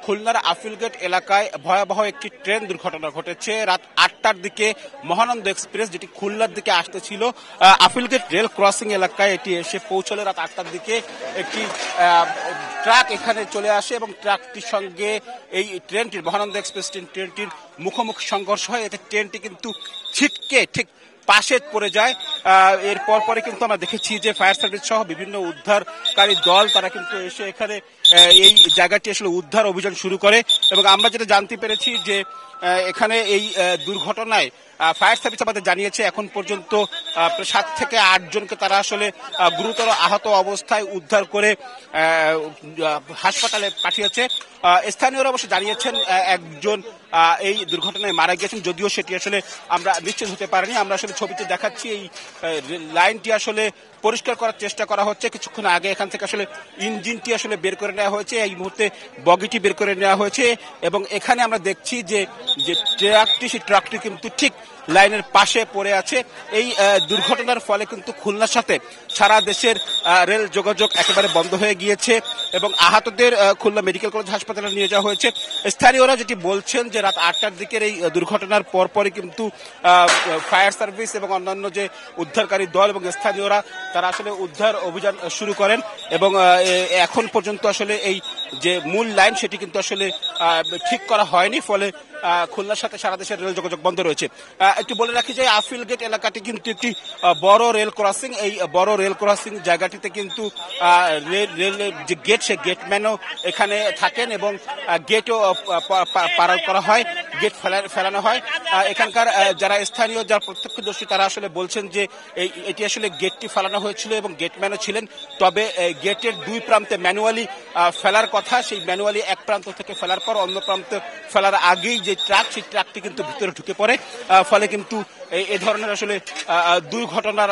খুলনার আফিলগেট এলাকায় ভয়াবহ একটি ট্রেন দুর্ঘটনা ঘটেছে রাত 8টার দিকে। মহানন্দ এক্সপ্রেস যেটি খুলনার দিকে আসতেছিল আফিলগেট রেল ক্রসিং এলাকায় এটি এসে পৌঁছলে রাত 8টার দিকে। একটি ট্রাক এখানে চলে আসে এবং ট্রাকটির সঙ্গে এই ট্রেনটির মহানন্দ এক্সপ্রেস ট্রেনটির মুখোমুখি সংঘর্ষ হয়। এতে ট্রেনটি কিন্তু ছিটকে ঠিক পাশে পড়ে যায়। এর পরে কিন্তু আমরা দেখেছি যে ফায়ার সার্ভিস সহ বিভিন্ন উদ্ধারকারী দল তারা কিন্তু এসে এখানে এই জায়গাটি আসলে উদ্ধার অভিযান শুরু করে। এবং আমরা যেটা জানতে পেরেছি যে এখানে এই দুর্ঘটনায় ফায়ার সার্ভিস আমাদের জানিয়েছে এখন পর্যন্ত 7 থেকে 8 জনকে তারা আসলে গুরুতর আহত অবস্থায় উদ্ধার করে হাসপাতালে পাঠিয়েছে। স্থানীয়রা অবশ্য জানিয়েছেন একজন এই দুর্ঘটনায় মারা গিয়েছেন, যদিও সেটি আসলে আমরা নিশ্চিত হতে পারিনি। আমরা আসলে ছবিতে দেখাচ্ছি এই লাইনটি আসলে পরিষ্কার করার চেষ্টা করা হচ্ছে। কিছুক্ষণ আগে এখান থেকে আসলে ইঞ্জিনটি আসলে বের করে নেওয়া হয়েছে, এই মুহূর্তে বগিটি বের করে নেওয়া হয়েছে এবং এখানে আমরা দেখছি যে ট্রাকটি সেই ট্রাকটি কিন্তু ঠিক লাইনের পাশে পড়ে আছে। এই দুর্ঘটনার ফলে কিন্তু খুলনার সাথে সারা দেশের রেল যোগাযোগ একেবারে বন্ধ হয়ে গিয়েছে এবং আহতদের খুলনা মেডিকেল কলেজ হাসপাতালে নিয়ে যাওয়া হয়েছে। স্থানীয়রা যেটি বলছেন যে রাত 8টার দিকের এই দুর্ঘটনার পরপরই কিন্তু ফায়ার সার্ভিস এবং অন্যান্য যে উদ্ধারকারী দল এবং স্থানীয়রা তারা আসলে উদ্ধার অভিযান শুরু করেন এবং এখন পর্যন্ত আসলে এই যে মূল লাইন সেটি কিন্তু আসলে ঠিক করা হয়নি, ফলে খুলনার সাথে সারা দেশের রেল যোগাযোগ বন্ধ রয়েছে। একটু বলে রাখি যে আফিলগেট এলাকাটি কিন্তু একটি বড় রেল ক্রসিং। এই বড় রেল ক্রসিং জায়গাটিতে কিন্তু রেলের যে গেট সে গেটম্যানও এখানে থাকেন এবং গেটও পার করা হয়, গেট ফেলানো হয়। এখানকার যারা স্থানীয় যারা প্রত্যক্ষদর্শী তারা আসলে বলছেন যে এটি আসলে গেটটি ফেলানো হয়েছিল এবং গেটম্যানও ছিলেন, তবে গেটের দুই প্রান্তে ম্যানুয়ালি ফেলার কথা, সেই ম্যানুয়ালি এক প্রান্ত থেকে ফেলার পর অন্য প্রান্তে ফেলার আগেই যে ট্রাক সেই ট্রাকটি কিন্তু ভিতরে ঢুকে পড়ে, ফলে কিন্তু এই ধরনের আসলে দুর্ঘটনার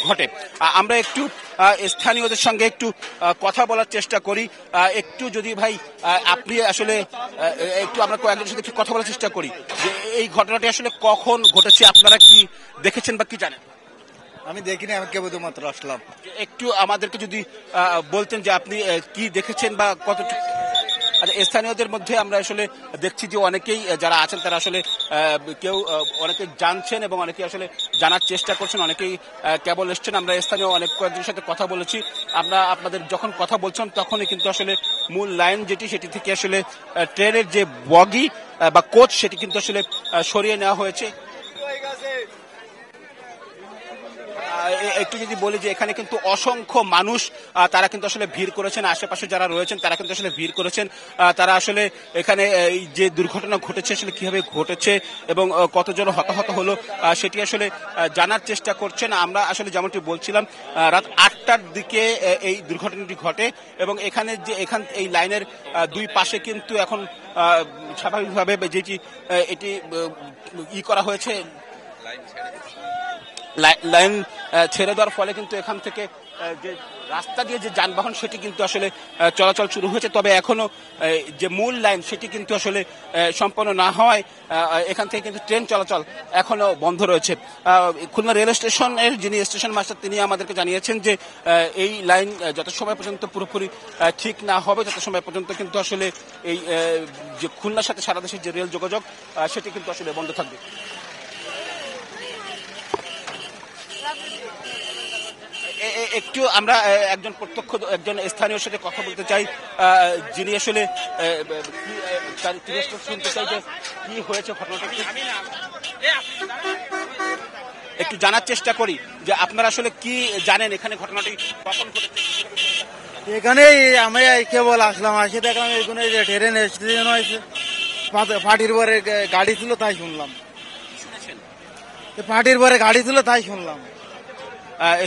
ঘটে। আমরা একটু স্থানীয়দের সঙ্গে একটু কথা বলার চেষ্টা করি। একটু যদি ভাই আপনি আসলে একটু আমরা কয়েকজনের সাথে একটু কথা বলার চেষ্টা করি যে এই ঘটনাটি আসলে কখন ঘটেছে, আপনারা কি দেখেছেন বা কি জানেন? আমি দেখিনি, আমি কেবলমাত্র আসলাম। একটু আমাদেরকে যদি বলতেন যে আপনি কি দেখেছেন বা কতটুকু। আচ্ছা, স্থানীয়দের মধ্যে আমরা আসলে দেখছি যে অনেকেই যারা আছেন তারা আসলে কেউ অনেকে জানছেন এবং অনেকে আসলে জানার চেষ্টা করছেন, অনেকেই কেবল এসছেন। আমরা স্থানীয় অনেক কয়েকজনের সাথে কথা বলেছি। আমরা আপনাদের যখন কথা বলছেন তখনই কিন্তু আসলে মূল লাইন যেটি সেটি থেকে আসলে ট্রেনের যে বগি বা কোচ সেটি কিন্তু আসলে সরিয়ে নেওয়া হয়েছে। একটু যদি বলি যে এখানে কিন্তু অসংখ্য মানুষ তারা কিন্তু আসলে ভিড় করেছেন, আশেপাশে যারা রয়েছেন তারা কিন্তু আসলে ভিড় করেছেন। তারা আসলে এখানে এই যে দুর্ঘটনা ঘটেছে আসলে কিভাবে ঘটেছে এবং কতজন হতাহত হলো সেটি আসলে জানার চেষ্টা করছেন। আমরা আসলে যেমনটি বলছিলাম রাত 8টার দিকে এই দুর্ঘটনাটি ঘটে এবং এখানে যে এই লাইনের দুই পাশে কিন্তু এখন স্বাভাবিকভাবে যেটি এটি করা হয়েছে, লাইন ছেড়ে দেওয়ার ফলে কিন্তু এখান থেকে যে রাস্তা দিয়ে যে যানবাহন সেটি কিন্তু আসলে চলাচল শুরু হয়েছে। তবে এখনো যে মূল লাইন সেটি কিন্তু আসলে সম্পন্ন না হওয়ায় এখান থেকে কিন্তু ট্রেন চলাচল এখনো বন্ধ রয়েছে। খুলনা রেল স্টেশনের যিনি স্টেশন মাস্টার তিনি আমাদেরকে জানিয়েছেন যে এই লাইন যত সময় পর্যন্ত পুরোপুরি ঠিক না হবে তত সময় পর্যন্ত কিন্তু আসলে এই যে খুলনার সাথে সারা দেশের যে রেল যোগাযোগ সেটি কিন্তু আসলে বন্ধ থাকবে। একটু আমরা একজন স্থানীয় সাথে কথা বলতে চাই, যিনি আসলে শুনতে চাই যে কি হয়েছে ঘটনাটা, একটু জানার চেষ্টা করি যে আপনারা আসলে কি জানেন এখানে ঘটনাটি কখন ঘটেছে। এখানে আমি কেবল আসলাম, আসে দেখলাম এখানে যে ট্রেন স্টেশন হয়েছে, পার্টির পরে গাড়ি ছিল তাই শুনলাম। পার্টির পরে গাড়ি ছিল তাই শুনলাম।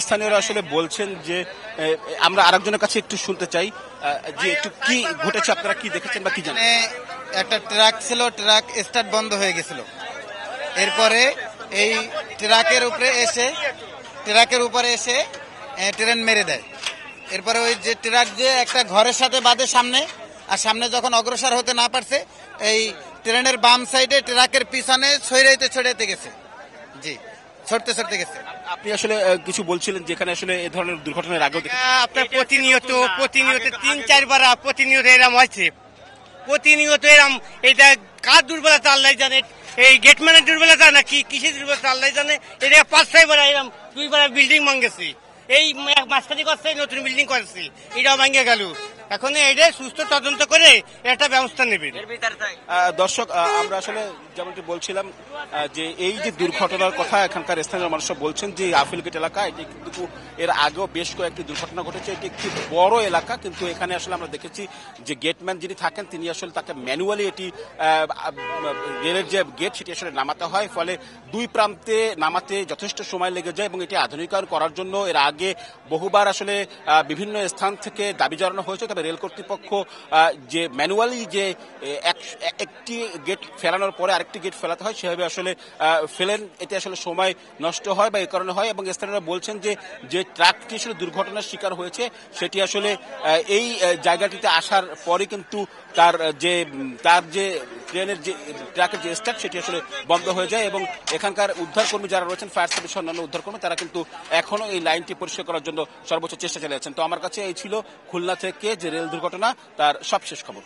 স্থানীয়রা আসলে বলছেন যে আমরা আরেকজনের কাছে একটু শুনতে চাই যে একটু কি ঘটেছে, আপনারা কি দেখেছেন বা কি জানেন। একটা ট্রাক ছিল, ট্রাক স্টার্ট বন্ধ হয়ে গেছিল, এরপরে এই ট্রাকের উপরে এসে ট্রেন মেরে দেয়। এরপরে ওই যে ট্রাক যে একটা ঘরের সাথে বাঁধে সামনে, আর সামনে যখন অগ্রসর হতে না পারছে এই ট্রেনের বাম সাইডে ট্রাকের পিছনে ছড়াইতে গেছে। জি, ছড়তে গেছে। আপনি আসলে কিছু বলছিলেন যেখানে আসলে এই ধরনের দুর্ঘটনার আগেও আপনার প্রতিনিয়ত 3-4 বার প্রতিনিয়ত এরকম হয়েছে। প্রতিনিয়ত এরম এটা কার দুর্বলতা আল্লাহ জানে, এই গেটম্যানের দুর্বলতা না কি কিসের দুর্বলতা আল্লাহ জানে। এটা 5-6 বার এরম 2 বার বিল্ডিং ভাঙেছি, এই মাঝখানে করছে নতুন বিল্ডিং করেছি, এটাও ভাঙে গেল। এখন এটা সুস্থ তদন্ত করে একটা ব্যবস্থা নেবেন। দর্শক, আমরা আসলে যেমনটি বলছিলাম যে এই যে দুর্ঘটনার কথা এখানকার স্থানীয় মানুষরা বলছেন যে আফিল গেট এলাকা, এটি কিন্তু এর আগেও বেশ কয়েকটি দুর্ঘটনা ঘটেছে। এটি একটি বড় এলাকা, কিন্তু এখানে আসলে আমরা দেখেছি যে গেটম্যান যিনি থাকেন তিনি আসলে তাকে ম্যানুয়ালি এটি রেলের যে গেট সেটি আসলে নামাতে হয়, ফলে দুই প্রান্তে নামাতে যথেষ্ট সময় লেগে যায় এবং এটি আধুনিকায়ন করার জন্য এর আগে বহুবার আসলে বিভিন্ন স্থান থেকে দাবি জানানো হয়েছে। তবে রেল কর্তৃপক্ষ যে ম্যানুয়ালি যে একটি গেট ফেলানোর পরে আরেকটি গেট ফেলাতে হয় সেভাবে আসলে ফেলেন, এতে আসলে সময় নষ্ট হয় বা এই কারণে হয়। এবং স্থানীয়রা বলছেন যে ট্রাকটি আসলে দুর্ঘটনার শিকার হয়েছে সেটি আসলে এই জায়গাটিতে আসার পরে কিন্তু তার যে ট্রেনের যে ট্রাকের যে স্টার্ট সেটি আসলে বন্ধ হয়ে যায় এবং এখানকার উদ্ধারকর্মী যারা রয়েছেন, ফায়ার সার্ভিস অন্যান্য উদ্ধারকর্মী, তারা কিন্তু এখনো এই লাইনটি পরিষ্কার করার জন্য সর্বোচ্চ চেষ্টা চালিয়ে যাচ্ছেন। তো আমার কাছে এই ছিল খুলনা থেকে যে রেল দুর্ঘটনা তার সবশেষ খবর।